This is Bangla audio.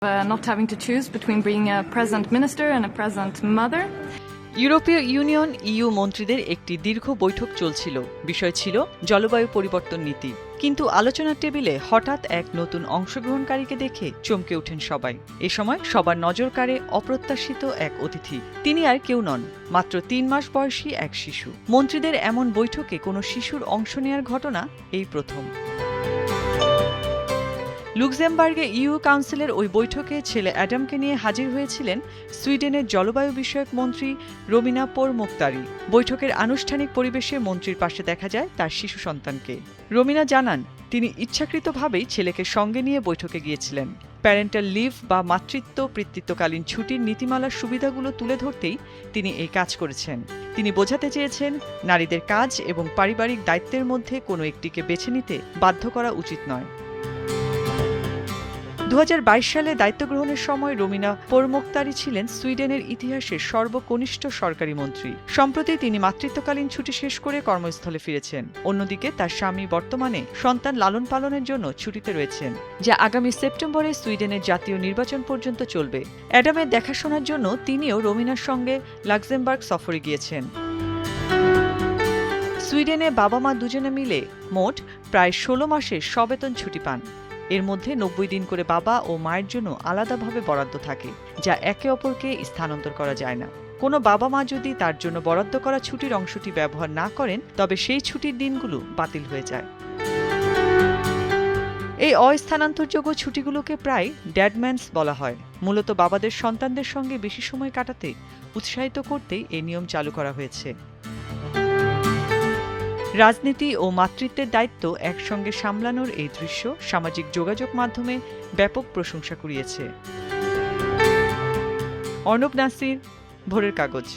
Not having to choose between being a present minister and a present mother. ইউরোপীয় ইউনিয়ন ইইউ মন্ত্রীদের একটি দীর্ঘ বৈঠক চলছিল। বিষয় ছিল জলবায়ু পরিবর্তন নীতি। কিন্তু আলোচনার টেবিলে হঠাৎ এক নতুন অংশগ্রহণকারীকে দেখে চমকে ওঠেন সবাই। এ সময় সবার নজর কাড়ে অপ্রত্যাশিত এক অতিথি। তিনি আর কেউ নন, মাত্র ৩ মাস বয়সী এক শিশু। মন্ত্রীদের এমন বৈঠকে কোনো শিশুর অংশ নেয়ার ঘটনা এই প্রথম। লুক্সেমবার্গে ইইউ কাউন্সিলের ওই বৈঠকে ছেলে অ্যাডামকে নিয়ে হাজির হয়েছিলেন সুইডেনের জলবায়ু বিষয়ক মন্ত্রী রোমিনা পোরমোক্তারি। বৈঠকের আনুষ্ঠানিক পরিবেশে মন্ত্রীর পাশে দেখা যায় তার শিশু সন্তানকে। রোমিনা জানান, তিনি ইচ্ছাকৃতভাবেই ছেলেকে সঙ্গে নিয়ে বৈঠকে গিয়েছিলেন। প্যারেন্টাল লিভ বা মাতৃত্ব পিতৃত্বকালীন ছুটির নীতিমালার সুবিধাগুলো তুলে ধরতেই তিনি এই কাজ করেছেন। তিনি বোঝাতে চেয়েছেন, নারীদের কাজ এবং পারিবারিক দায়িত্বের মধ্যে কোনো একটিকে বেছে নিতে বাধ্য করা উচিত নয়। ২০২২ সালে দায়িত্ব গ্রহণের সময় রোমিনা পোরমোক্তারি ছিলেন সুইডেনের ইতিহাসের সর্বকনিষ্ঠ সরকারি মন্ত্রী। সম্প্রতি তিনি মাতৃত্বকালীন ছুটি শেষ করে কর্মস্থলে ফিরেছেন। অন্যদিকে তার স্বামী বর্তমানে সন্তান লালন পালনের জন্য ছুটিতে রয়েছেন, যা আগামী সেপ্টেম্বরে সুইডেনের জাতীয় নির্বাচন পর্যন্ত চলবে। অ্যাডামের দেখাশোনার জন্য তিনিও রোমিনার সঙ্গে লাক্সেমবার্গ সফরে গিয়েছেন। সুইডেনে বাবা মা দুজনে মিলে মোট প্রায় ১৬ মাসের সবেতন ছুটি পান। এর মধ্যে ৯০ দিন করে বাবা ও মায়ের জন্য আলাদাভাবে বরাদ্দ থাকে, যা একে অপরকে স্থানান্তর করা যায় না। কোনো বাবা মা যদি তার জন্য বরাদ্দ করা ছুটির অংশটি ব্যবহার না করেন, তবে সেই ছুটির দিনগুলো বাতিল হয়ে যায়। এই অস্থানান্তরযোগ্য ছুটিগুলোকে প্রায় ড্যাডম্যানস বলা হয়। মূলত বাবাদের সন্তানদের সঙ্গে বেশি সময় কাটাতে উৎসাহিত করতেই এই নিয়ম চালু করা হয়েছে। রাজনীতি ও মাতৃত্বের দায়িত্ব একসঙ্গে সামলানোর এই দৃশ্য সামাজিক যোগাযোগ মাধ্যমে ব্যাপক প্রশংসা কুড়িয়েছে। অর্ণব নাসির, ভোরের কাগজ।